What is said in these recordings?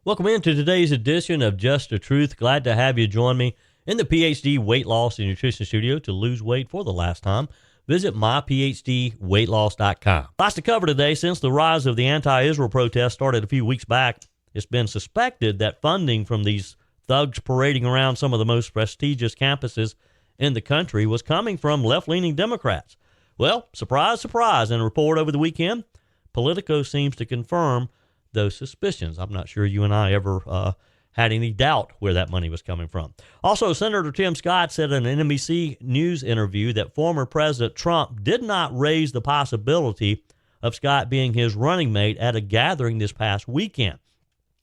Welcome into today's edition of Just the Truth. Glad to have you join me in the PhD Weight Loss and Nutrition Studio to lose weight for the last time. Visit myphdweightloss.com. Lots to cover today. Since the rise of the anti-Israel protest started a few weeks back, it's been suspected that funding from these thugs parading around some of the most prestigious campuses in the country was coming from left-leaning Democrats. Well, surprise, surprise, in a report over the weekend, Politico seems to confirm those suspicions. I'm not sure you and I ever had any doubt where that money was coming from. Also, Senator Tim Scott said in an NBC News interview that former President Trump did not raise the possibility of Scott being his running mate at a gathering this past weekend.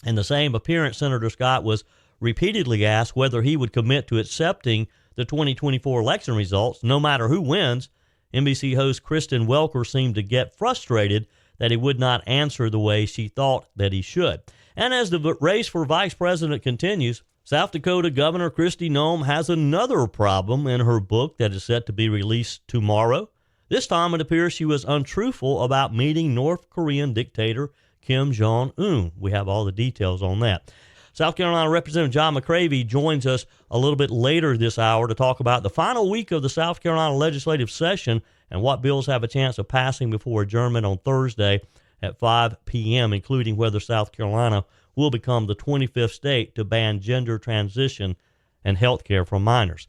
In the same appearance, Senator Scott was repeatedly asked whether he would commit to accepting the 2024 election results, no matter who wins. NBC host Kristen Welker seemed to get frustrated that he would not answer the way she thought that he should. And as the race for vice president continues, South Dakota Governor Kristi Noem has another problem in her book that is set to be released tomorrow. This time it appears she was untruthful about meeting North Korean dictator Kim Jong-un. We have all the details on that. South Carolina Representative John McCravey joins us a little bit later this hour to talk about the final week of the South Carolina legislative session and what bills have a chance of passing before adjournment on Thursday at 5 p.m., including whether South Carolina will become the 25th state to ban gender transition and health care for minors.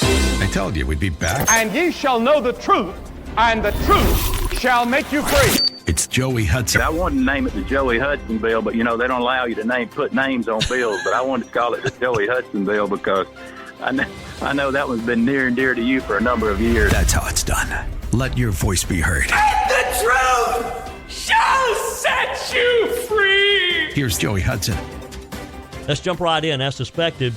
I told you we'd be back. And ye shall know the truth, and the truth shall make you free. It's Joey Hudson. I wanted to name it the Joey Hudson bill, but, they don't allow you to put names on bills, but I wanted to call it the Joey Hudson bill because I know that one's been near and dear to you for a number of years. That's how it's done. Let your voice be heard. And the truth shall set you free. Here's Joey Hudson. Let's jump right in. As suspected,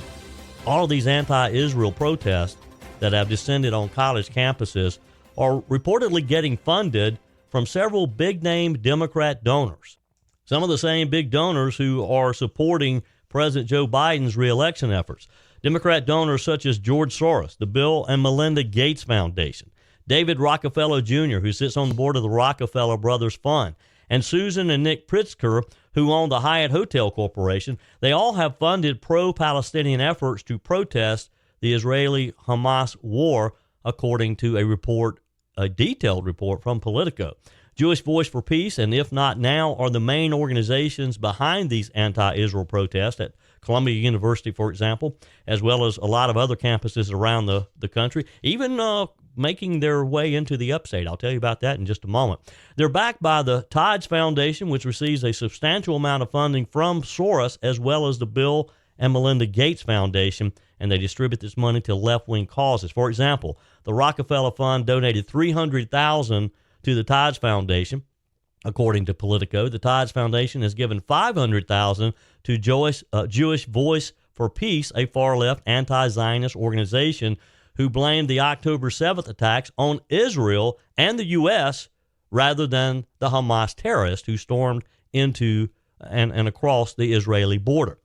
all of these anti-Israel protests that have descended on college campuses are reportedly getting funded from several big-name Democrat donors. Some of the same big donors who are supporting President Joe Biden's reelection efforts. Democrat donors such as George Soros, the Bill and Melinda Gates Foundation, David Rockefeller Jr., who sits on the board of the Rockefeller Brothers Fund, and Susan and Nick Pritzker, who own the Hyatt Hotel Corporation. They all have funded pro-Palestinian efforts to protest the Israeli-Hamas war, according to a detailed report from Politico. Jewish Voice for Peace and If Not Now are the main organizations behind these anti-Israel protests at Columbia University, for example, as well as a lot of other campuses around the country, even making their way into the upstate. I'll tell you about that in just a moment. They're backed by the Tides Foundation, which receives a substantial amount of funding from Soros, as well as the Bill and Melinda Gates Foundation, and they distribute this money to left-wing causes. For example, the Rockefeller Fund donated $300,000 to the Tides Foundation. According to Politico, the Tides Foundation has given $500,000 to Jewish Voice for Peace, a far-left anti-Zionist organization who blamed the October 7th attacks on Israel and the U.S. rather than the Hamas terrorists who stormed into and across the Israeli border.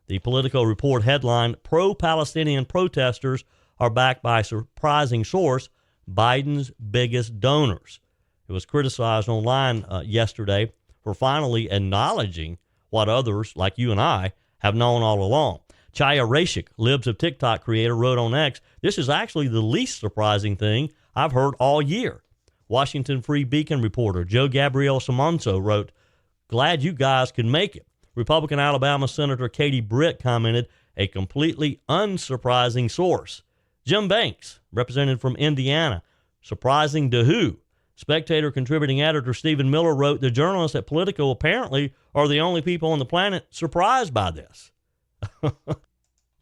The Politico report headlined, "Pro-Palestinian protesters are backed by a surprising source, Biden's biggest donors." It was criticized online yesterday for finally acknowledging what others, like you and I, have known all along. Chaya Rashik, Libs of TikTok creator, wrote on X, "This is actually the least surprising thing I've heard all year." Washington Free Beacon reporter Joe Gabriel Simonso wrote, "Glad you guys could make it." Republican Alabama Senator Katie Britt commented, "A completely unsurprising source." Jim Banks, representative from Indiana, "Surprising to who?" Spectator contributing editor Stephen Miller wrote, "The journalists at Politico apparently are the only people on the planet surprised by this."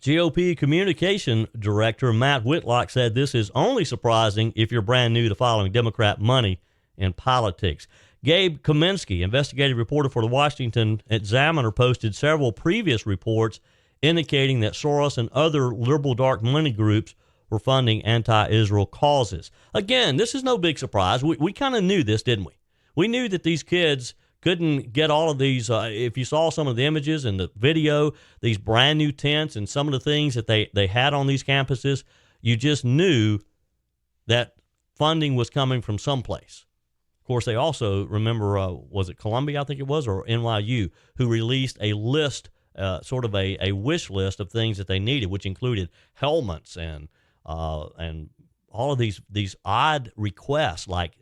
GOP communication director Matt Whitlock said this is only surprising if you're brand new to following Democrat money in politics. Gabe Kaminsky, investigative reporter for the Washington Examiner, posted several previous reports indicating that Soros and other liberal dark money groups were funding anti-Israel causes. Again, this is no big surprise. We kind of knew this, didn't we? We knew that these kids couldn't get all of these. If you saw some of the images and the video, these brand new tents and some of the things that they had on these campuses, you just knew that funding was coming from someplace. Of course, they also, remember, was it Columbia, I think it was, or NYU, who released a list sort of a wish list of things that they needed, which included helmets and all of these odd requests like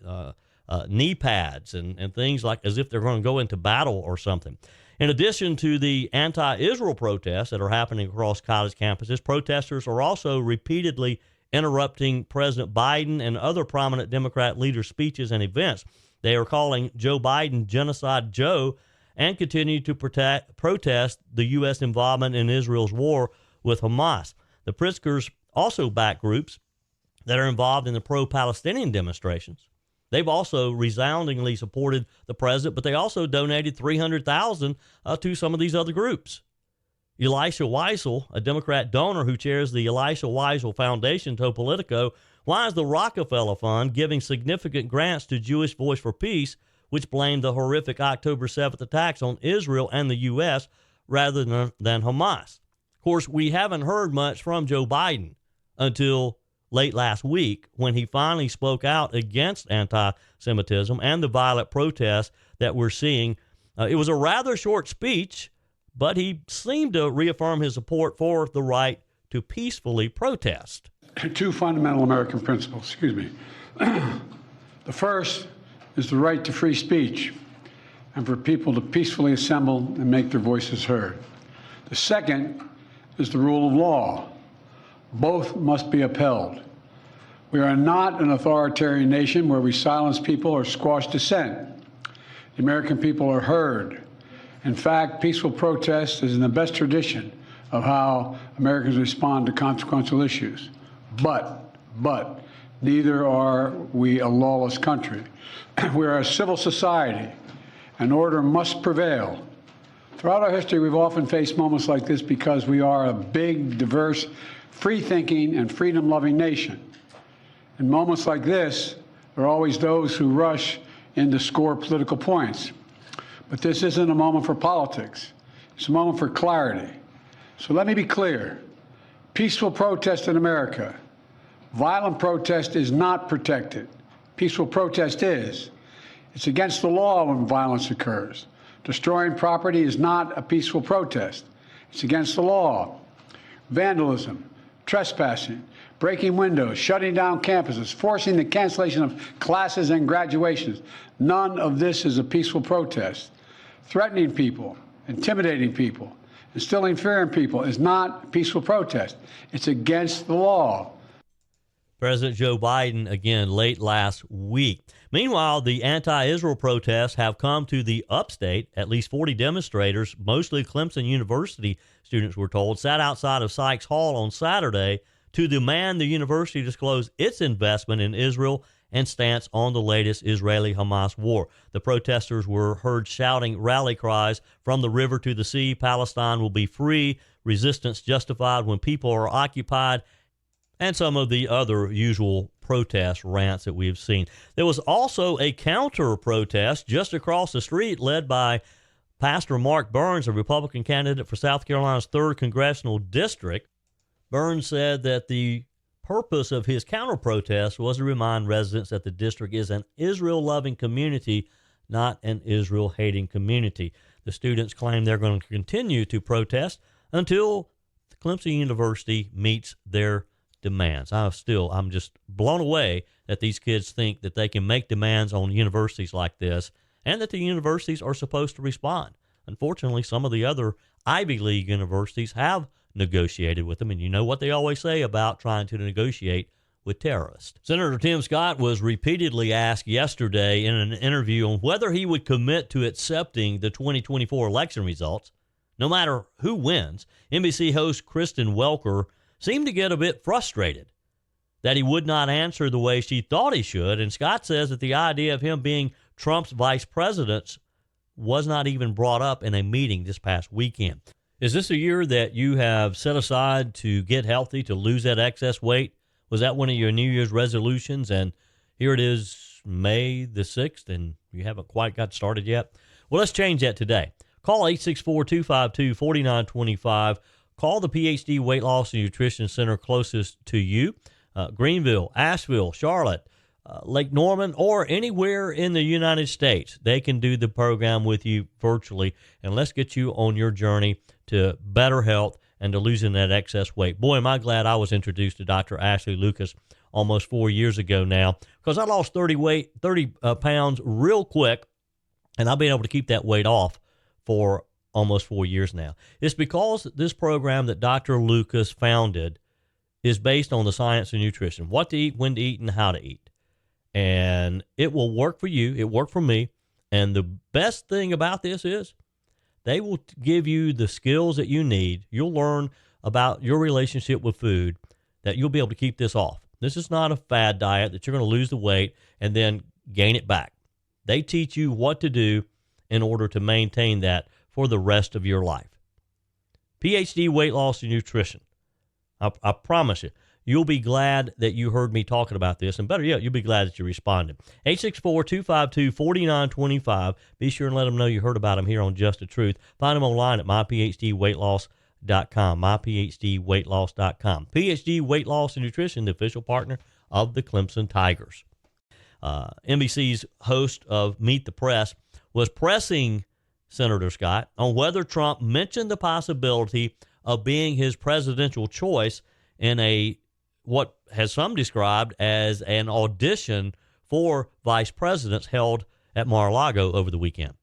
knee pads and things like as if they're going to go into battle or something. In addition to the anti-Israel protests that are happening across college campuses, protesters are also repeatedly interrupting President Biden and other prominent Democrat leaders' speeches and events. They are calling Joe Biden Genocide Joe and continue to protest the U.S. involvement in Israel's war with Hamas. The Pritzkers also back groups that are involved in the pro-Palestinian demonstrations. They've also resoundingly supported the president, but they also donated $300,000 to some of these other groups. Elisha Weisel, a Democrat donor who chairs the Elisha Weisel Foundation, told Politico, why is the Rockefeller Fund giving significant grants to Jewish Voice for Peace, which blamed the horrific October 7th attacks on Israel and the U.S. rather than Hamas? Of course, we haven't heard much from Joe Biden until late last week when he finally spoke out against anti-Semitism and the violent protests that we're seeing. It was a rather short speech, but he seemed to reaffirm his support for the right to peacefully protest. Two fundamental American principles, The first is the right to free speech and for people to peacefully assemble and make their voices heard. The second is the rule of law. Both must be upheld. We are not an authoritarian nation where we silence people or squash dissent. The American people are heard. In fact, peaceful protest is in the best tradition of how Americans respond to consequential issues. But neither are we a lawless country. We are a civil society, and order must prevail. Throughout our history, we've often faced moments like this because we are a big, diverse, free-thinking, and freedom-loving nation. In moments like this, there are always those who rush in to score political points. But this isn't a moment for politics. It's a moment for clarity. So let me be clear. Peaceful protest in America. Violent protest is not protected. Peaceful protest is. It's against the law when violence occurs. Destroying property is not a peaceful protest. It's against the law. Vandalism, trespassing, breaking windows, shutting down campuses, forcing the cancellation of classes and graduations. None of this is a peaceful protest. Threatening people, intimidating people, instilling fear in people is not peaceful protest. It's against the law. President Joe Biden, again, late last week. Meanwhile, the anti-Israel protests have come to the upstate. At least 40 demonstrators, mostly Clemson University students, we're told, sat outside of Sykes Hall on Saturday to demand the university disclose its investment in Israel and stance on the latest Israeli-Hamas war. The protesters were heard shouting rally cries, from the river to the sea, Palestine will be free, resistance justified when people are occupied, and some of the other usual protest rants that we've seen. There was also a counter-protest just across the street led by Pastor Mark Burns, a Republican candidate for South Carolina's 3rd Congressional District. Burns said that the purpose of his counter-protest was to remind residents that the district is an Israel-loving community, not an Israel-hating community. The students claim they're going to continue to protest until Clemson University meets their demands. I'm just blown away that these kids think that they can make demands on universities like this and that the universities are supposed to respond. Unfortunately, some of the other Ivy League universities have negotiated with them, and you know what they always say about trying to negotiate with terrorists. Senator Tim Scott was repeatedly asked yesterday in an interview on whether he would commit to accepting the 2024 election results, no matter who wins. NBC host Kristen Welker seemed to get a bit frustrated that he would not answer the way she thought he should, and Scott says that the idea of him being Trump's vice president was not even brought up in a meeting this past weekend. Is this a year that you have set aside to get healthy, to lose that excess weight? Was that one of your New Year's resolutions? And here it is, May the 6th, and you haven't quite got started yet? Well, let's change that today. Call 864-252-4925. Call the PhD Weight Loss and Nutrition Center closest to you. Greenville, Asheville, Charlotte, Lake Norman, or anywhere in the United States, they can do the program with you virtually. And let's get you on your journey to better health and to losing that excess weight. Boy, am I glad I was introduced to Dr. Ashley Lucas almost 4 years ago now, because I lost 30 pounds real quick, and I've been able to keep that weight off for almost 4 years now. It's because this program that Dr. Lucas founded is based on the science of nutrition, what to eat, when to eat, and how to eat. And it will work for you. It worked for me. And the best thing about this is they will give you the skills that you need. You'll learn about your relationship with food, that you'll be able to keep this off. This is not a fad diet that you're going to lose the weight and then gain it back. They teach you what to do in order to maintain that for the rest of your life. PhD Weight Loss and Nutrition. I promise you, you'll be glad that you heard me talking about this, and better yet, you'll be glad that you responded. 864-252-4925. Be sure and let them know you heard about them here on Just the Truth. Find them online at myphdweightloss.com, myphdweightloss.com. PhD Weight Loss and Nutrition, the official partner of the Clemson Tigers. NBC's host of Meet the Press was pressing Senator Scott on whether Trump mentioned the possibility of being his presidential choice in what has some described as an audition for vice presidents held at Mar-a-Lago over the weekend.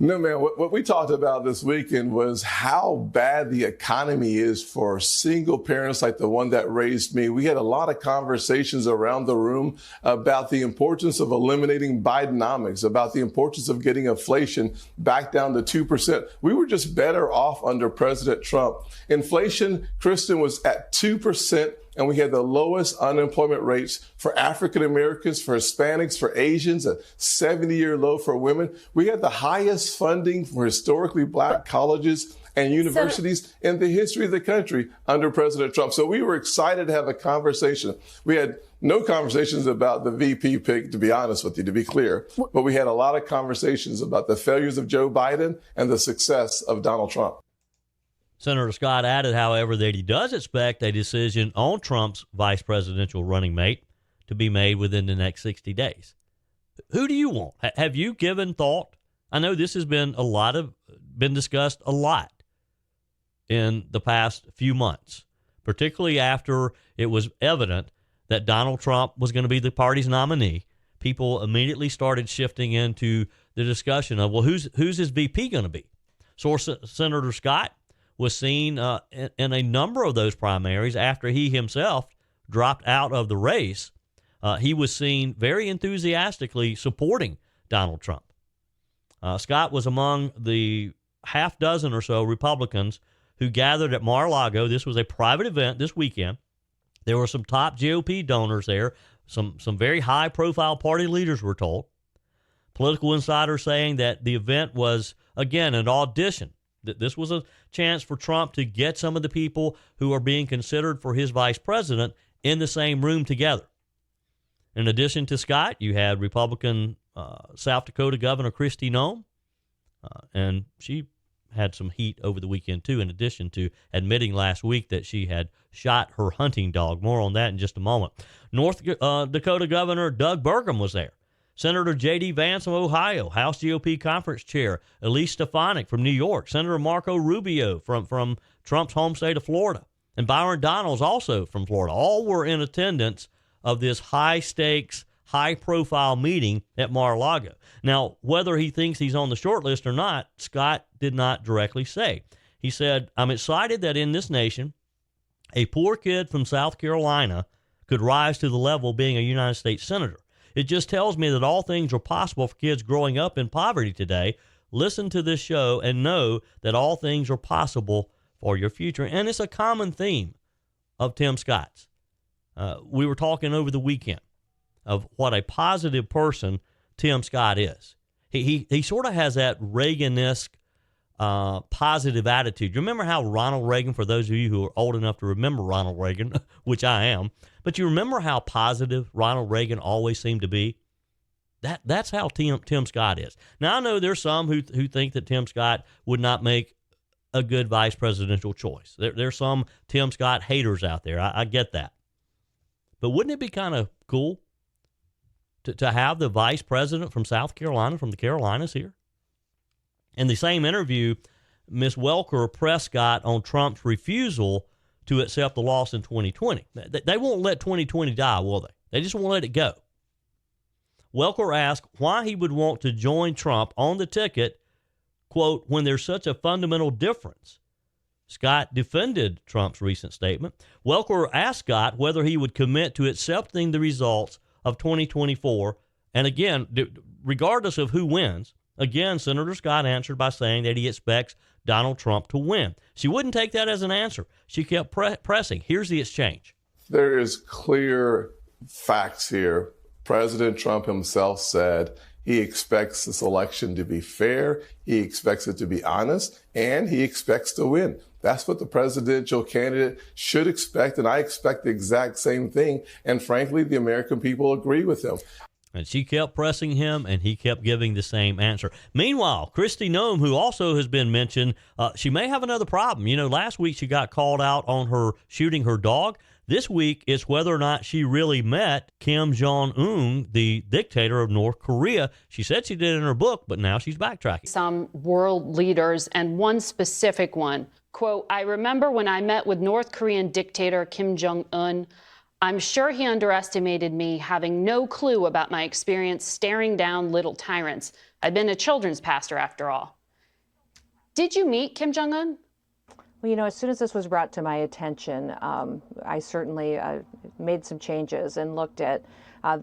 No, man, what we talked about this weekend was how bad the economy is for single parents like the one that raised me. We had a lot of conversations around the room about the importance of eliminating Bidenomics, about the importance of getting inflation back down to 2%. We were just better off under President Trump. Inflation, Kristen, was at 2%. And we had the lowest unemployment rates for African Americans, for Hispanics, for Asians, a 70-year low for women. We had the highest funding for historically black colleges and universities in the history of the country under President Trump. So we were excited to have a conversation. We had no conversations about the VP pick, to be honest with you, to be clear. But we had a lot of conversations about the failures of Joe Biden and the success of Donald Trump. Senator Scott added, however, that he does expect a decision on Trump's vice presidential running mate to be made within the next 60 days. Who do you want? Have you given thought? I know this has been discussed a lot in the past few months, particularly after it was evident that Donald Trump was going to be the party's nominee. People immediately started shifting into the discussion of, well, who's his VP going to be? Source Senator Scott was seen in a number of those primaries after he himself dropped out of the race. He was seen very enthusiastically supporting Donald Trump. Scott was among the half dozen or so Republicans who gathered at Mar-a-Lago. This was a private event this weekend. There were some top GOP donors there. Some very high-profile party leaders were told. Political insiders saying that the event was, again, an audition. This was a chance for Trump to get some of the people who are being considered for his vice president in the same room together. In addition to Scott, you had Republican South Dakota Governor Kristi Noem, and she had some heat over the weekend, too, in addition to admitting last week that she had shot her hunting dog. More on that in just a moment. North Dakota Governor Doug Burgum was there. Senator J.D. Vance of Ohio, House GOP Conference Chair Elise Stefanik from New York, Senator Marco Rubio from Trump's home state of Florida, and Byron Donalds also from Florida. All were in attendance of this high-stakes, high-profile meeting at Mar-a-Lago. Now, whether he thinks he's on the short list or not, Scott did not directly say. He said, "I'm excited that in this nation, a poor kid from South Carolina could rise to the level of being a United States Senator. It just tells me that all things are possible for kids growing up in poverty today. Listen to this show and know that all things are possible for your future." And it's a common theme of Tim Scott's. We were talking over the weekend of what a positive person Tim Scott is. He sort of has that Reagan-esque positive attitude. You remember how Ronald Reagan, for those of you who are old enough to remember Ronald Reagan, which I am, but you remember how positive Ronald Reagan always seemed to be? That's how Tim Scott is. Now, I know there's some who think that Tim Scott would not make a good vice presidential choice. There's some Tim Scott haters out there. I get that. But wouldn't it be kind of cool to have the vice president from South Carolina, from the Carolinas here? In the same interview, Ms. Welker pressed Scott on Trump's refusal to accept the loss in 2020. They won't let 2020 die, will they? They just won't let it go. Welker asked why he would want to join Trump on the ticket, quote, when there's such a fundamental difference. Scott defended Trump's recent statement. Welker asked Scott whether he would commit to accepting the results of 2024. And again, regardless of who wins, again, Senator Scott answered by saying that he expects Donald Trump to win. She wouldn't take that as an answer. She kept pressing. Here's the exchange. There is clear facts here. President Trump himself said he expects this election to be fair, he expects it to be honest, and he expects to win. That's what the presidential candidate should expect, and I expect the exact same thing. And frankly, the American people agree with him. And she kept pressing him, and he kept giving the same answer. Meanwhile, Kristi Noem, who also has been mentioned, she may have another problem. You know, last week she got called out on her shooting her dog. This week, it's whether or not she really met Kim Jong-un, the dictator of North Korea. She said she did in her book, but now she's backtracking. Some world leaders, and one specific one, quote, I remember when I met with North Korean dictator Kim Jong-un, I'm sure he underestimated me, having no clue about my experience staring down little tyrants. I'd been a children's pastor after all. Did you meet Kim Jong-un? Well, you know, as soon as this was brought to my attention, I certainly made some changes and looked at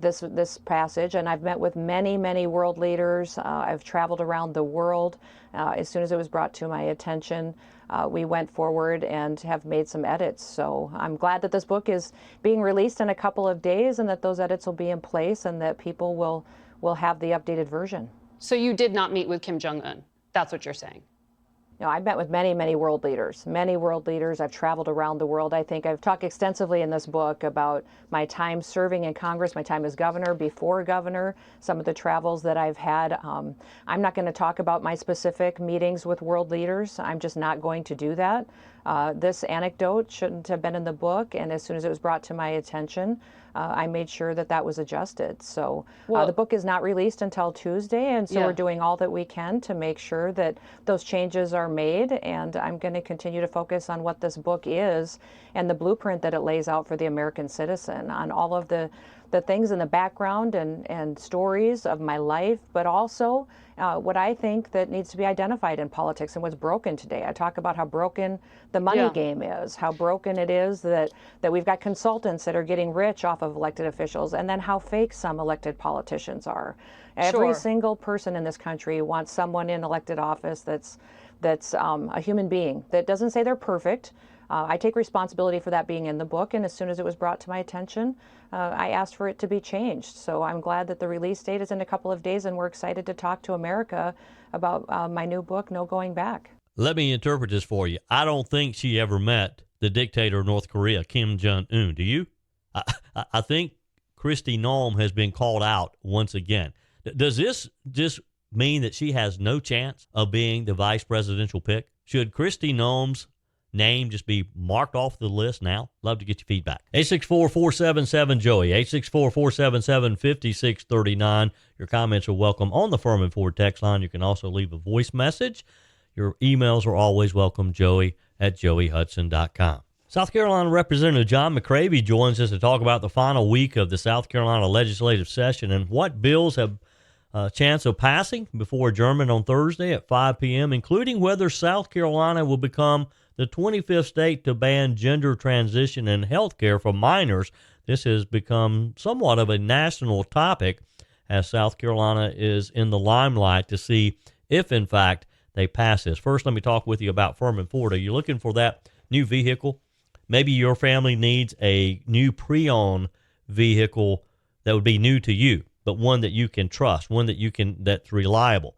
this passage. And I've met with many, many world leaders. I've traveled around the world. As soon as it was brought to my attention, we went forward and have made some edits. So I'm glad that this book is being released in a couple of days and that those edits will be in place and that people will have the updated version. So you did not meet with Kim Jong-un. That's what you're saying. No, I've met with many, many world leaders. Many world leaders. I've traveled around the world. I think I've talked extensively in this book about my time serving in Congress, my time as governor, before governor, some of the travels that I've had. I'm not going to talk about my specific meetings with world leaders. I'm just not going to do that. This anecdote shouldn't have been in the book, and as soon as it was brought to my attention, I made sure that that was adjusted. So the book is not released until Tuesday, and so we're doing all that we can to make sure that those changes are made, and I'm going to continue to focus on what this book is and the blueprint that it lays out for the American citizen on all of the things in the background and stories of my life, but also what I think that needs to be identified in politics and what's broken today. I talk about how broken the money game is, how broken it is that we've got consultants that are getting rich off of elected officials, and then how fake some elected politicians are. Every single person in this country wants someone in elected office that's a human being, that doesn't say they're perfect. I take responsibility for that being in the book, and as soon as it was brought to my attention, I asked for it to be changed. So I'm glad that the release date is in a couple of days, and we're excited to talk to America about my new book, No Going Back. Let me interpret this for you. I don't think she ever met the dictator of North Korea, Kim Jong-un. Do you? I think Kristi Noem has been called out once again. Does this just mean that she has no chance of being the vice presidential pick? Should Kristi Noem's name just be marked off the list now? Love to get your feedback. 864-477-JOEY, 864-477-5639. Your comments are welcome on the Furman Ford text line. You can also leave a voice message. Your emails are always welcome, joey@joeyhudson.com. South Carolina Representative John McCravey joins us to talk about the final week of the South Carolina legislative session and what bills have a chance of passing before adjournment on Thursday at 5 p.m., including whether South Carolina will become the 25th state to ban gender transition and health care for minors. This has become somewhat of a national topic as South Carolina is in the limelight to see if, in fact, they pass this. First, let me talk with you about Furman Ford. Are you looking for that new vehicle? Maybe your family needs a new pre-owned vehicle that would be new to you, but one that you can trust, one that's reliable.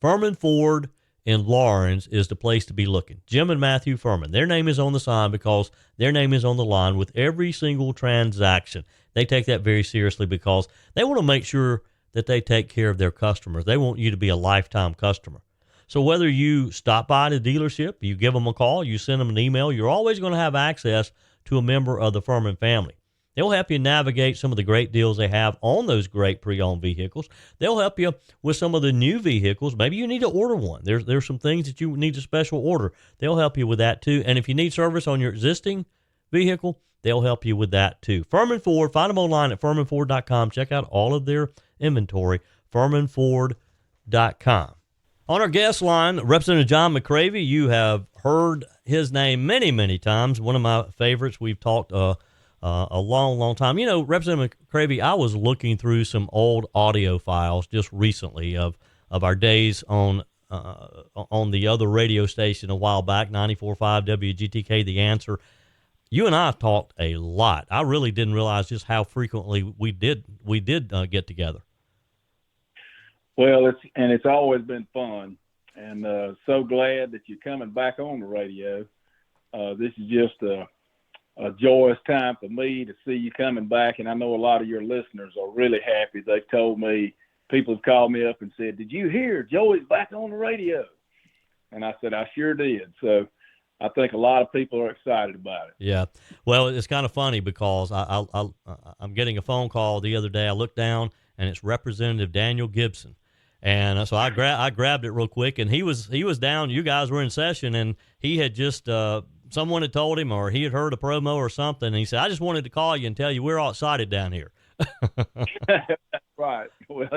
Furman Ford in Lawrence is the place to be looking. Jim and Matthew Furman, their name is on the sign because their name is on the line with every single transaction. They take that very seriously because they want to make sure that they take care of their customers. They want you to be a lifetime customer. So whether you stop by the dealership, you give them a call, you send them an email, you're always going to have access to a member of the Furman family. They'll help you navigate some of the great deals they have on those great pre-owned vehicles. They'll help you with some of the new vehicles. Maybe you need to order one. There's some things that you need a special order. They'll help you with that too. And if you need service on your existing vehicle, they'll help you with that too. Furman Ford, find them online at furmanford.com. Check out all of their inventory, furmanford.com. On our guest line, Representative John McCravy. You have heard his name many, many times. One of my favorites. We've talked a long, long time. You know, Representative McCravy, I was looking through some old audio files just recently of our days on the other radio station a while back, 94.5 WGTK, The Answer. You and I have talked a lot. I really didn't realize just how frequently we did get together. Well, it's always been fun, and so glad that you're coming back on the radio. This is just a joyous time for me to see you coming back, and I know a lot of your listeners are really happy. They've told me, people have called me up and said, "Did you hear Joey's back on the radio?" And I said, "I sure did." So I think a lot of people are excited about it. Yeah. Well, it's kind of funny because I'm getting a phone call the other day. I looked down, and it's Representative Daniel Gibson. And so I grabbed it real quick, and he was down. You guys were in session, and he had just someone had told him, or he had heard a promo or something, and he said, "I just wanted to call you and tell you we're all excited down here." Right. Well,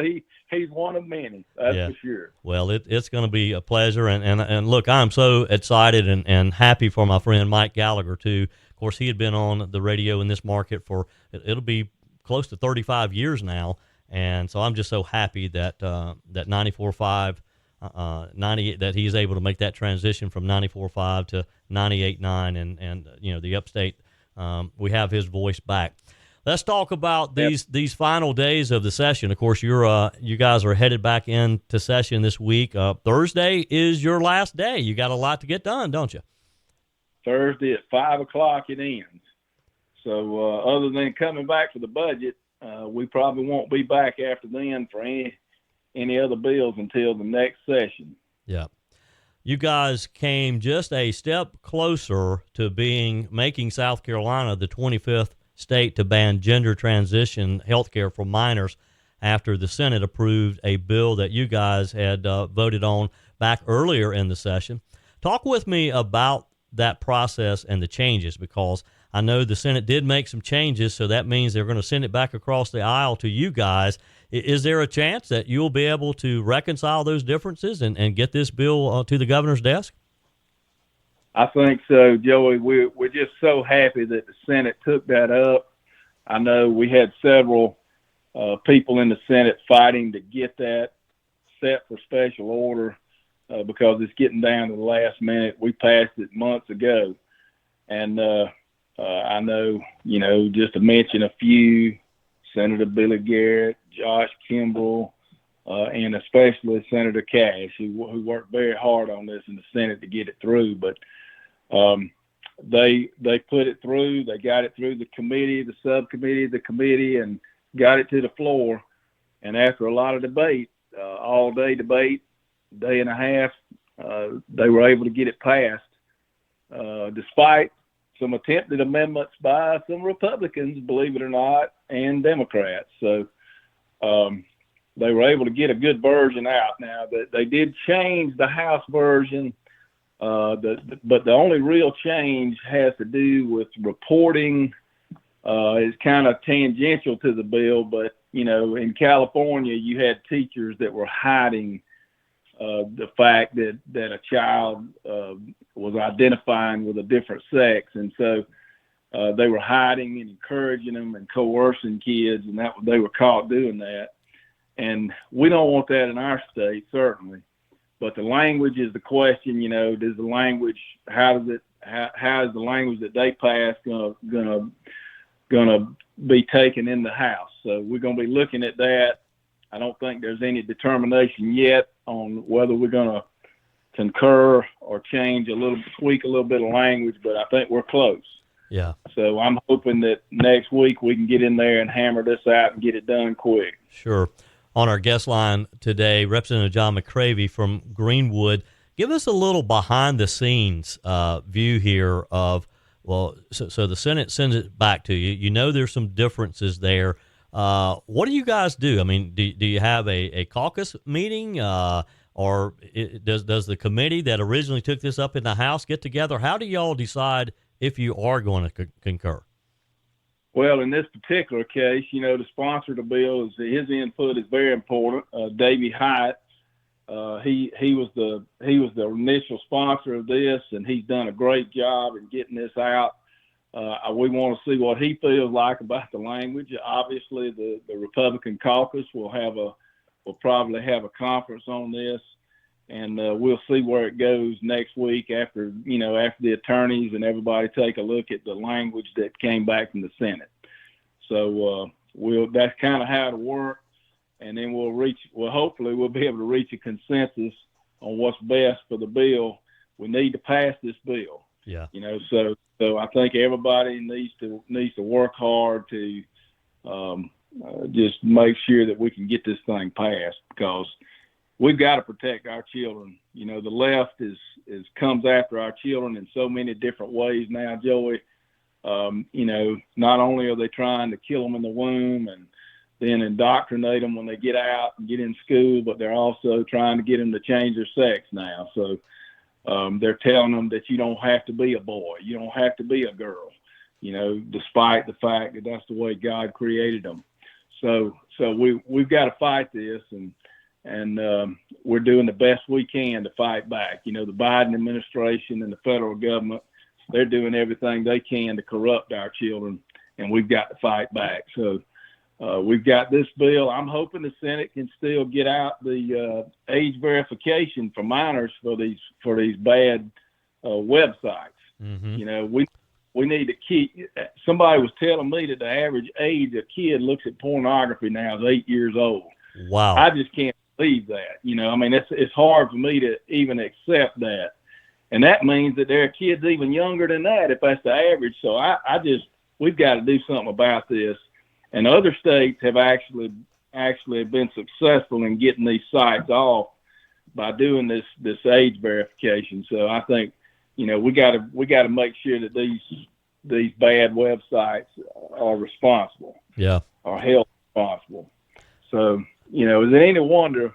he's one of many. That's for sure. Well, it's going to be a pleasure, and look, I'm so excited and happy for my friend Mike Gallagher too. Of course, he had been on the radio in this market for it'll be close to 35 years now. And so I'm just so happy that that 94.5, 98, that he's able to make that transition from 94.5 to 98.9, and you know, the upstate. We have his voice back. Let's talk about these final days of the session. Of course, you guys are headed back into session this week. Thursday is your last day. You got a lot to get done, don't you? Thursday at 5:00 it ends. So other than coming back for the budget, we probably won't be back after then for any other bills until the next session. Yeah. You guys came just a step closer to making South Carolina the 25th state to ban gender transition health care for minors after the Senate approved a bill that you guys had voted on back earlier in the session. Talk with me about that process and the changes, because I know the Senate did make some changes, so that means they're going to send it back across the aisle to you guys. Is there a chance that you'll be able to reconcile those differences and get this bill to the governor's desk? I think so, Joey. We're just so happy that the Senate took that up. I know we had several people in the Senate fighting to get that set for special order because it's getting down to the last minute. We passed it months ago. And I know, just to mention a few, Senator Billy Garrett, Josh Kimball, and especially Senator Cash, who worked very hard on this in the Senate to get it through. But they put it through. They got it through the committee, the subcommittee, the committee, and got it to the floor. And after a lot of debate, all-day debate, day and a half, they were able to get it passed, despite some attempted amendments by some Republicans, believe it or not, and Democrats. So they were able to get a good version out. Now, they did change the House version, but the only real change has to do with reporting. It's kind of tangential to the bill, but, in California, you had teachers that were hiding the fact that a child was identifying with a different sex. And so they were hiding and encouraging them and coercing kids, and they were caught doing that. And we don't want that in our state, certainly. But the language is the question, does the language, how is the language that they passed gonna be taken in the House? So we're going to be looking at that. I don't think there's any determination yet on whether we're going to concur or tweak a little bit of language, but I think we're close. Yeah. So I'm hoping that next week we can get in there and hammer this out and get it done quick. Sure. On our guest line today, Representative John McCravy from Greenwood. Give us a little behind-the-scenes view here of Well, so the Senate sends it back to you. You know there's some differences there. What do you guys do? I mean, do you have a caucus meeting, or does the committee that originally took this up in the House get together? How do y'all decide if you are going to concur? Well, in this particular case, the sponsor of the bill, his input is very important. Davey Hyatt, he was the initial sponsor of this, and he's done a great job in getting this out. We want to see what he feels like about the language. Obviously, the Republican caucus will probably have a conference on this, and we'll see where it goes next week after the attorneys and everybody take a look at the language that came back from the Senate. So that's kind of how it'll work, and then hopefully we'll be able to reach a consensus on what's best for the bill. We need to pass this bill. Yeah. So I think everybody needs to work hard to just make sure that we can get this thing passed, because we've got to protect our children. The left comes after our children in so many different ways now, Joey. Not only are they trying to kill them in the womb and then indoctrinate them when they get out and get in school, but they're also trying to get them to change their sex now. So they're telling them that you don't have to be a boy, you don't have to be a girl, despite the fact that that's the way God created them. So we've got to fight this, and we're doing the best we can to fight back. The Biden administration and the federal government, they're doing everything they can to corrupt our children, and we've got to fight back. So we've got this bill. I'm hoping the Senate can still get out the age verification for minors for these bad websites. Mm-hmm. We need to keep. Somebody was telling me that the average age a kid looks at pornography now is 8 years old. Wow. I just can't believe that. It's hard for me to even accept that. And that means that there are kids even younger than that, if that's the average. So we've got to do something about this. And other states have actually been successful in getting these sites off by doing this age verification. So I think, we got to make sure that these bad websites are responsible. Yeah. Are held responsible. So, is it any wonder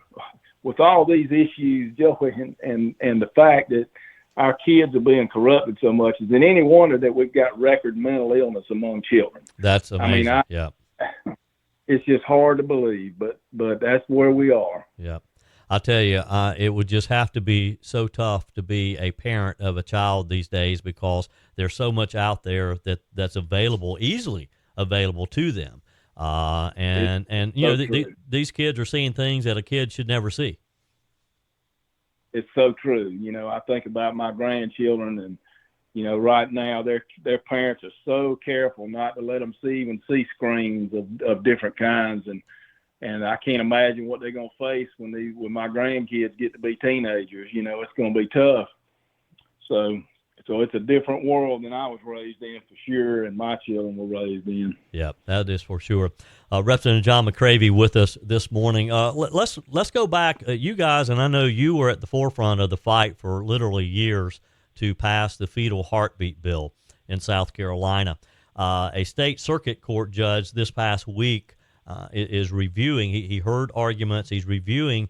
with all these issues, Joey, and the fact that our kids are being corrupted so much, is it any wonder that we've got record mental illness among children? That's amazing. Yeah. It's just hard to believe, but that's where we are. Yeah. I tell you, it would just have to be so tough to be a parent of a child these days, because there's so much out there that's easily available to them. These kids are seeing things that a kid should never see. It's so true. I think about my grandchildren, and right now their parents are so careful not to let them see screens of different kinds, and I can't imagine what they're going to face when my grandkids get to be teenagers. It's going to be tough. So it's a different world than I was raised in, for sure, and my children were raised in. Yeah, that is for sure. Representative John McCravy with us this morning. Let's go back. You guys, and I know you were at the forefront of the fight for literally years to pass the fetal heartbeat bill in South Carolina. A state circuit court judge this past week is reviewing. He heard arguments. He's reviewing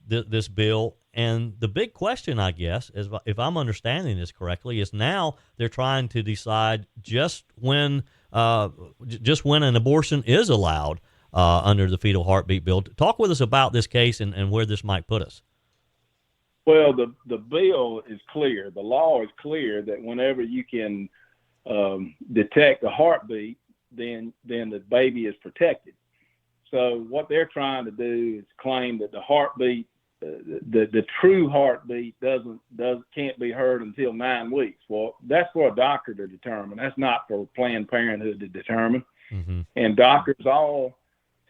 this bill. And the big question, I guess, is, if I'm understanding this correctly, is now they're trying to decide just when an abortion is allowed under the fetal heartbeat bill. Talk with us about this case and where this might put us. Well, the bill is clear. The law is clear that whenever you can detect a heartbeat, then the baby is protected. So what they're trying to do is claim that the heartbeat, the true heartbeat, can't be heard until 9 weeks. Well, that's for a doctor to determine. That's not for Planned Parenthood to determine. Mm-hmm. And doctors all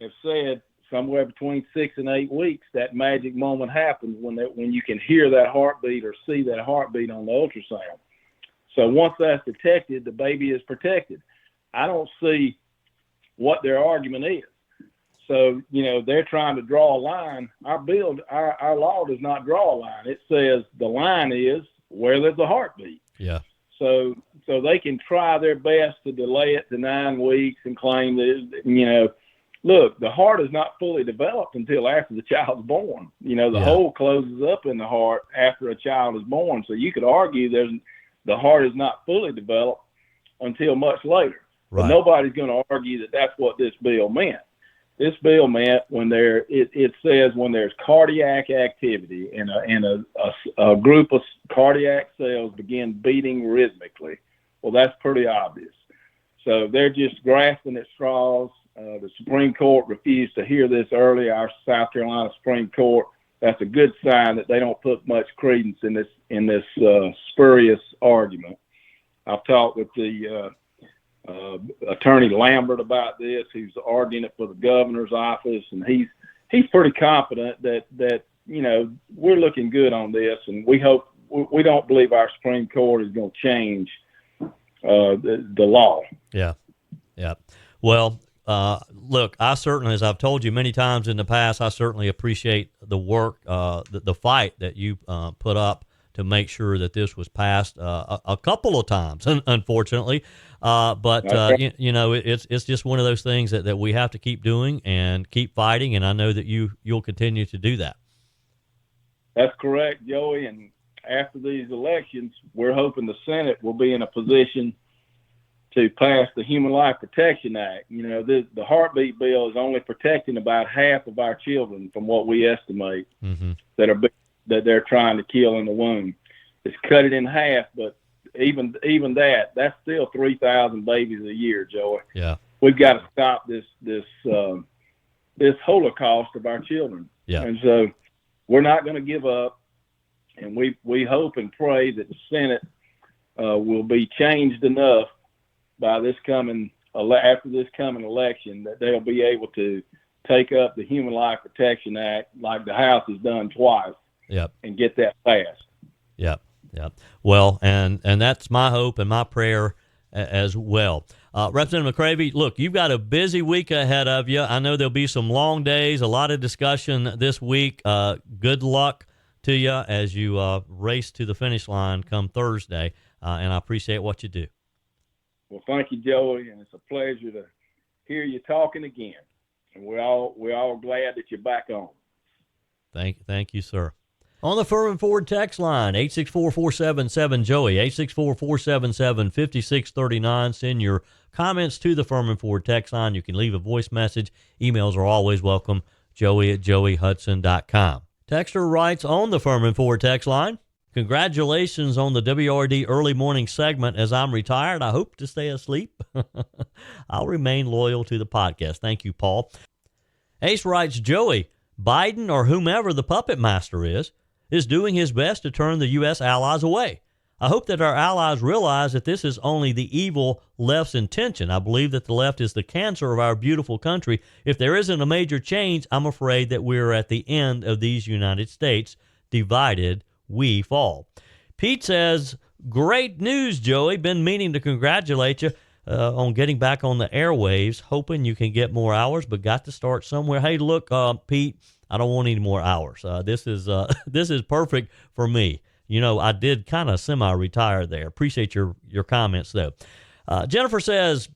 have said somewhere between 6 and 8 weeks, that magic moment happens when you can hear that heartbeat or see that heartbeat on the ultrasound. So once that's detected, the baby is protected. I don't see what their argument is. So, they're trying to draw a line. Our law does not draw a line. It says the line is where there's a heartbeat. Yeah. So so they can try their best to delay it to 9 weeks and claim that, look, the heart is not fully developed until after the child's born. The hole closes up in the heart after a child is born. So you could argue the heart is not fully developed until much later. Right. But nobody's going to argue that that's what this bill meant. This bill meant when it says when there's cardiac activity and a group of cardiac cells begin beating rhythmically. Well, that's pretty obvious. So they're just grasping at straws. The Supreme Court refused to hear this early. Our South Carolina Supreme Court. That's a good sign that they don't put much credence in this spurious argument. I've talked with the Attorney Lambert about this, who's arguing it for the governor's office, and he's pretty confident that we're looking good on this, and we don't believe our Supreme Court is going to change the law. Yeah. Well, look, I certainly, as I've told you many times in the past, I certainly appreciate the work, the fight that you put up to make sure that this was passed a couple of times, unfortunately. But it's just one of those things that we have to keep doing and keep fighting. And I know that you'll continue to do that. That's correct, Joey. And after these elections, we're hoping the Senate will be in a position to pass the Human Life Protection Act. The heartbeat bill is only protecting about half of our children from what we estimate that they're trying to kill in the womb. It's cut it in half, but even that's still 3,000 babies a year, Joey. Yeah, we've got to stop this Holocaust of our children. Yeah, and so we're not going to give up, and we hope and pray that the Senate will be changed enough by after this coming election that they'll be able to take up the Human Life Protection Act like the House has done twice. Yep. And get that passed. Yep. Well, and that's my hope and my prayer as well. Representative McCravy, look, you've got a busy week ahead of you. I know there'll be some long days, a lot of discussion this week. Good luck to you as you race to the finish line come Thursday, and I appreciate what you do. Well, thank you, Joey, and it's a pleasure to hear you talking again. And we're all glad that you're back on. Thank you, sir. On the Furman Ford text line, 864-477-JOEY, 864-477-5639. Send your comments to the Furman Ford text line. You can leave a voice message. Emails are always welcome, joey@joeyhudson.com. Texter writes on the Furman Ford text line, congratulations on the WRD early morning segment. As I'm retired, I hope to stay asleep. I'll remain loyal to the podcast. Thank you, Paul. Ace writes, Joey, Biden or whomever the puppet master is doing his best to turn the U.S. allies away. I hope that our allies realize that this is only the evil left's intention. I believe that the left is the cancer of our beautiful country. If there isn't a major change, I'm afraid that we're at the end of these United States. Divided, we fall. Pete says, great news, Joey. Been meaning to congratulate you on getting back on the airwaves. Hoping you can get more hours, but got to start somewhere. Hey, look, Pete, I don't want any more hours. This is perfect for me. I did kind of semi-retire there. Appreciate your comments, though. Jennifer says,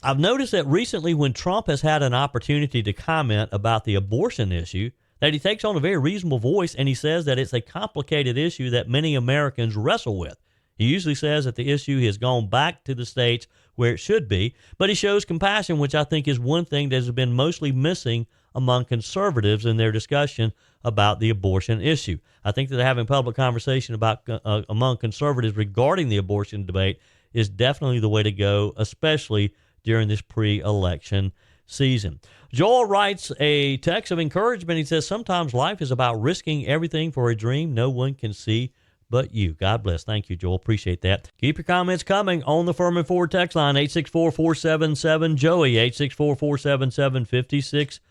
I've noticed that recently when Trump has had an opportunity to comment about the abortion issue, that he takes on a very reasonable voice, and he says that it's a complicated issue that many Americans wrestle with. He usually says that the issue has gone back to the states where it should be, but he shows compassion, which I think is one thing that has been mostly missing among conservatives in their discussion about the abortion issue. I think that having public conversation about among conservatives regarding the abortion debate is definitely the way to go, especially during this pre-election season. Joel writes a text of encouragement. He says, sometimes life is about risking everything for a dream no one can see but you. God bless. Thank you, Joel. Appreciate that. Keep your comments coming on the Furman Ford text line, 864-477-JOEY,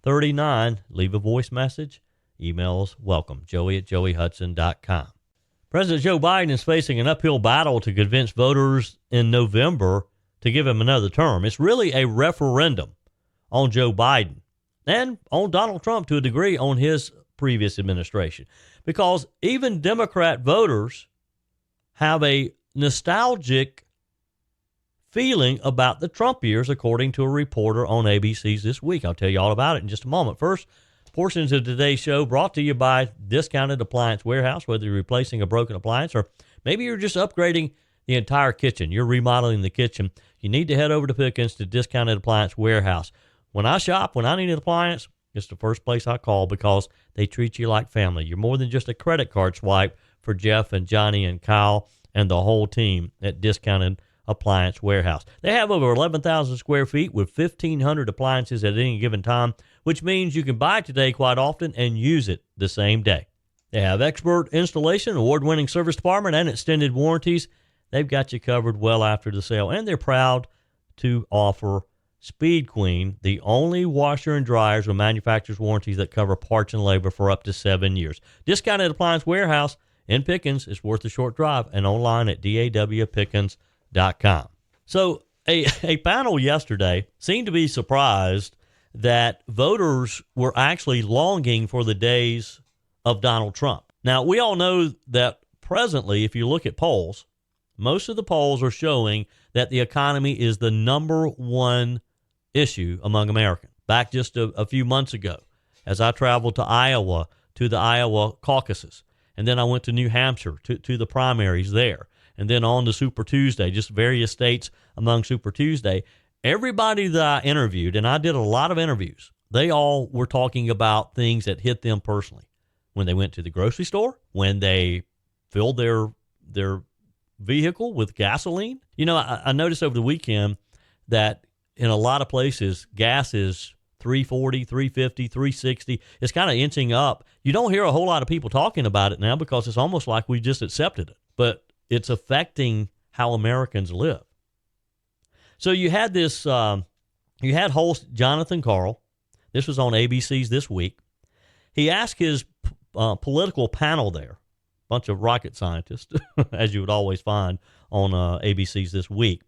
864-477-5639. Leave a voice message. Emails welcome, joey@joeyhudson.com. President Joe Biden is facing an uphill battle to convince voters in November to give him another term. It's really a referendum on Joe Biden and on Donald Trump to a degree on his previous administration, because even Democrat voters have a nostalgic feeling about the Trump years, according to a reporter on ABC's This Week. I'll tell you all about it in just a moment. First, portions of today's show brought to you by Discounted Appliance Warehouse. Whether you're replacing a broken appliance or maybe you're just upgrading the entire kitchen, you're remodeling the kitchen, you need to head over to Pickens to Discounted Appliance Warehouse. When I shop, when I need an appliance, it's the first place I call because they treat you like family. You're more than just a credit card swipe for Jeff and Johnny and Kyle and the whole team at Discounted Appliance Warehouse. They have over 11,000 square feet with 1,500 appliances at any given time, which means you can buy it today quite often and use it the same day. They have expert installation, award-winning service department, and extended warranties. They've got you covered well after the sale, and they're proud to offer Speed Queen, the only washer and dryers with manufacturer's warranties that cover parts and labor for up to 7 years. Discounted Appliance Warehouse in Pickens is worth a short drive and online at dawpickens.com. So a panel yesterday seemed to be surprised that voters were actually longing for the days of Donald Trump. Now, we all know that presently, if you look at polls, most of the polls are showing that the economy is the number one issue among Americans. Back just a few months ago, as I traveled to Iowa, to the Iowa caucuses, and then I went to New Hampshire to the primaries there, and then on to Super Tuesday, just various states among Super Tuesday. Everybody that I interviewed, and I did a lot of interviews, they all were talking about things that hit them personally. When they went to the grocery store, when they filled their vehicle with gasoline. You know, I noticed over the weekend that in a lot of places, gas is $3.40, $3.50, $3.60. It's kind of inching up. You don't hear a whole lot of people talking about it now because it's almost like we just accepted it. But it's affecting how Americans live. So you had this, you had host Jonathan Karl. This was on ABC's This Week. He asked his political panel there, bunch of rocket scientists, as you would always find on ABC's This Week.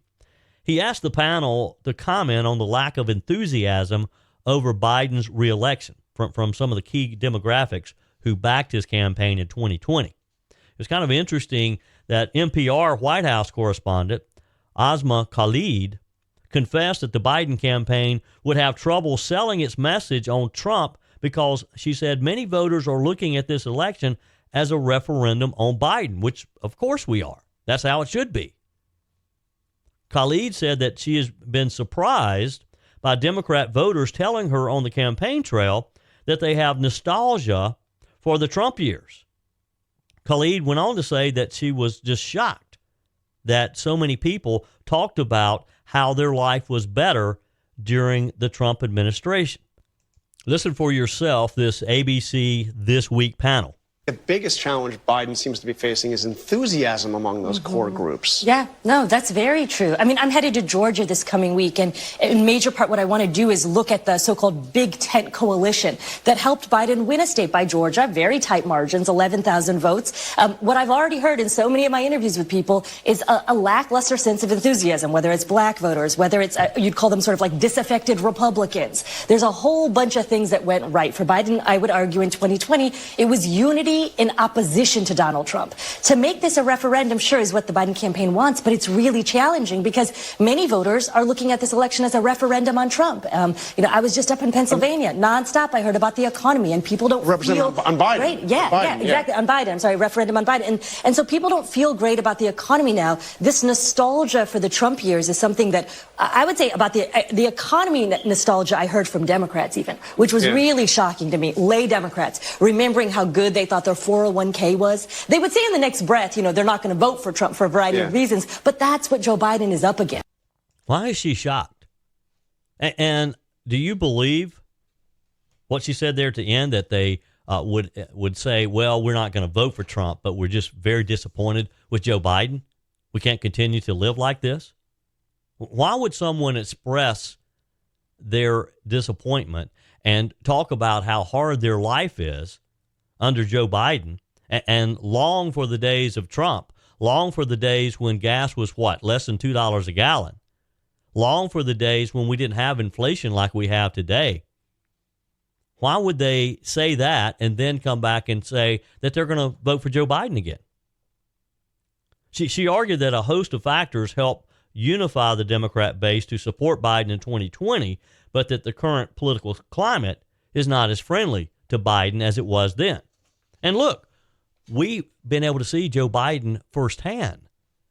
He asked the panel to comment on the lack of enthusiasm over Biden's reelection from some of the key demographics who backed his campaign in 2020. It was kind of interesting that NPR White House correspondent Asma Khalid confessed that the Biden campaign would have trouble selling its message on Trump because, she said, many voters are looking at this election as a referendum on Biden, which, of course, we are. That's how it should be. Khalid said that she has been surprised by Democrat voters telling her on the campaign trail that they have nostalgia for the Trump years. Khalid went on to say that she was just shocked that so many people talked about how their life was better during the Trump administration. Listen for yourself, this ABC This Week panel. The biggest challenge Biden seems to be facing is enthusiasm among those core groups. Yeah, no, that's very true. I mean, I'm headed to Georgia this coming week, and in major part what I want to do is look at the so-called Big Tent coalition that helped Biden win a state by Georgia, very tight margins, 11,000 votes. What I've already heard in so many of my interviews with people is a lackluster sense of enthusiasm, whether it's black voters, whether it's, you'd call them sort of like disaffected Republicans. There's a whole bunch of things that went right. For Biden, I would argue in 2020, it was unity in opposition to Donald Trump. To make this a referendum, sure, is what the Biden campaign wants, but it's really challenging because many voters are looking at this election as a referendum on Trump. I was just up in Pennsylvania, nonstop. I heard about the economy, and people don't feel on Biden. Great. Yeah, exactly, on Biden. I'm sorry, referendum on Biden, and so people don't feel great about the economy now. This nostalgia for the Trump years is something that I would say about the economy nostalgia I heard from Democrats even, which was really shocking to me. Lay Democrats remembering how good they thought their 401k was. They would say in the next breath, they're not going to vote for Trump for a variety of reasons, but that's what Joe Biden is up against. Why is she shocked? And do you believe what she said there at the end, that they would say, well, we're not going to vote for Trump, but we're just very disappointed with Joe Biden? We can't continue to live like this? Why would someone express their disappointment and talk about how hard their life is under Joe Biden and long for the days of Trump, long for the days when gas was less than $2 a gallon, long for the days when we didn't have inflation like we have today? Why would they say that and then come back and say that they're going to vote for Joe Biden again? She argued that a host of factors help unify the Democrat base to support Biden in 2020, but that the current political climate is not as friendly to Biden as it was then. And look, we've been able to see Joe Biden firsthand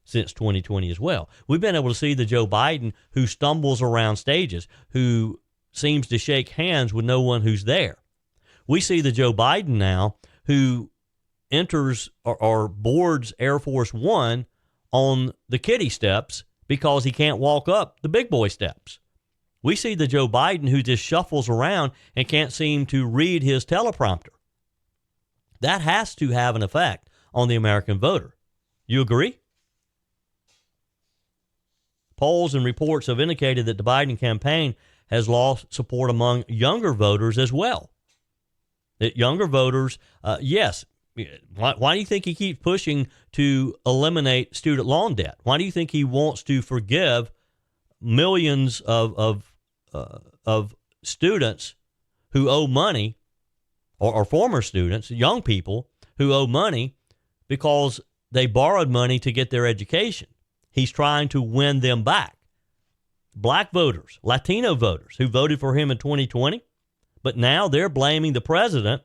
since 2020 as well. We've been able to see the Joe Biden who stumbles around stages, who seems to shake hands with no one who's there. We see the Joe Biden now who enters or boards Air Force One on the kiddie steps because he can't walk up the big boy steps. We see the Joe Biden who just shuffles around and can't seem to read his teleprompter. That has to have an effect on the American voter. You agree? Polls and reports have indicated that the Biden campaign has lost support among younger voters as well. That younger voters, yes. Why do you think he keeps pushing to eliminate student loan debt? Why do you think he wants to forgive millions of students who owe money, or former students, young people who owe money because they borrowed money to get their education? He's trying to win them back. Black voters, Latino voters who voted for him in 2020, but now they're blaming the president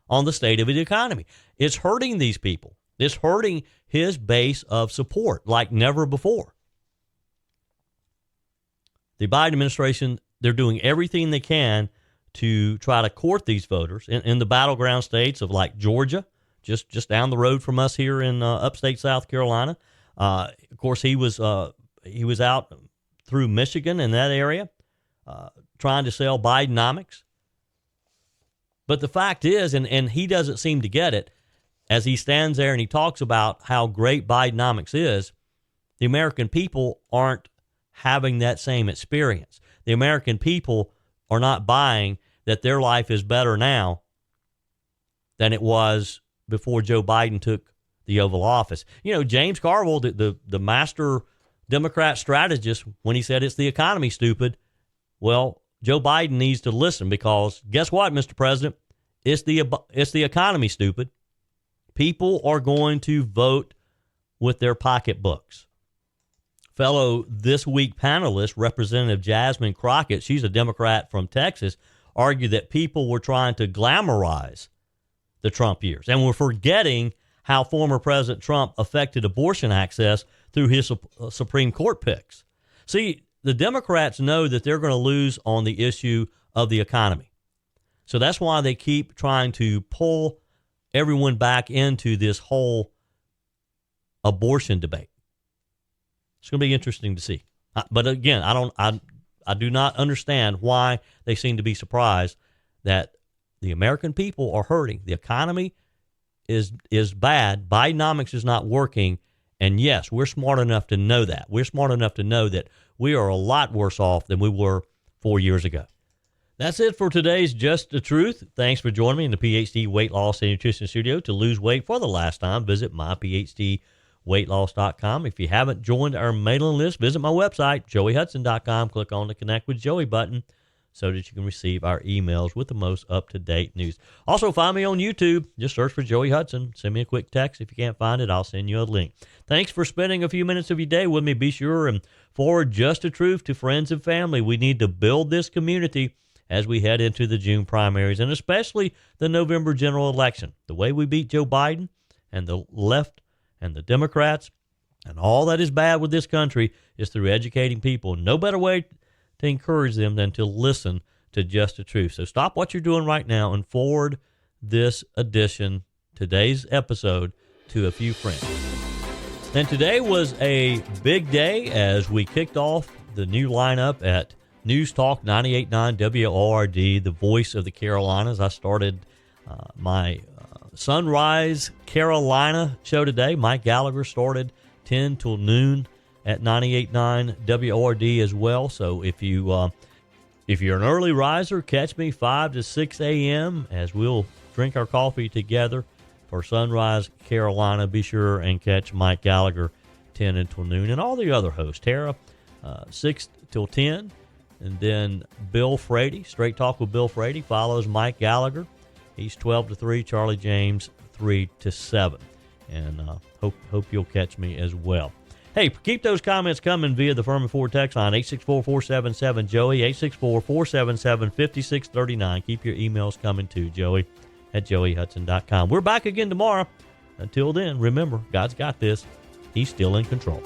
on the state of the economy. It's hurting these people. It's hurting his base of support like never before. The Biden administration, they're doing everything they can to try to court these voters in the battleground states of like Georgia, just down the road from us here in upstate South Carolina. Of course, he was out through Michigan in that area trying to sell Bidenomics. But the fact is, and he doesn't seem to get it, as he stands there and he talks about how great Bidenomics is, the American people aren't having that same experience. The American people are not buying that their life is better now than it was before Joe Biden took the Oval Office. You know, James Carville, the master Democrat strategist, when he said it's the economy, stupid, well, Joe Biden needs to listen, because guess what, Mr. President? It's the economy, stupid. People are going to vote with their pocketbooks. Fellow This Week panelist, Representative Jasmine Crockett, she's a Democrat from Texas, argued that people were trying to glamorize the Trump years, and we're forgetting how former President Trump affected abortion access through his Supreme Court picks. See, the Democrats know that they're going to lose on the issue of the economy. So that's why they keep trying to pull everyone back into this whole abortion debate. It's going to be interesting to see. But again, I do not understand why they seem to be surprised that the American people are hurting. The economy is bad. Bidenomics is not working. And yes, we're smart enough to know that. We're smart enough to know that we are a lot worse off than we were 4 years ago. That's it for today's Just the Truth. Thanks for joining me in the PhD Weight Loss and Nutrition Studio. To lose weight for the last time, visit myphdweightloss.com. If you haven't joined our mailing list, visit my website, joeyhudson.com. Click on the Connect with Joey button so that you can receive our emails with the most up-to-date news. Also, find me on YouTube. Just search for Joey Hudson. Send me a quick text. If you can't find it, I'll send you a link. Thanks for spending a few minutes of your day with me. Be sure and forward Just the Truth to friends and family. We need to build this community as we head into the June primaries, and especially the November general election. The way we beat Joe Biden and the left and the Democrats and all that is bad with this country is through educating people. No better way to encourage them than to listen to Just the Truth. So stop what you're doing right now and forward this edition, today's episode, to a few friends. And today was a big day as we kicked off the new lineup at News Talk 98.9 WORD, the voice of the Carolinas. I started my Sunrise Carolina show today. Mike Gallagher started 10 till noon at 98.9 WORD as well. So if you're an early riser, catch me 5 to 6 a.m. as we'll drink our coffee together for Sunrise Carolina. Be sure and catch Mike Gallagher 10 until noon, and all the other hosts. Tara 6 till 10. And then Bill Frady, Straight Talk with Bill Frady, follows Mike Gallagher. He's 12 to 3. Charlie James, 3 to 7. And hope you'll catch me as well. Hey, keep those comments coming via the Furman Ford text line, 864-477-JOEY, 864-477-5639. Keep your emails coming too, Joey at joeyhudson.com. We're back again tomorrow. Until then, remember, God's got this. He's still in control.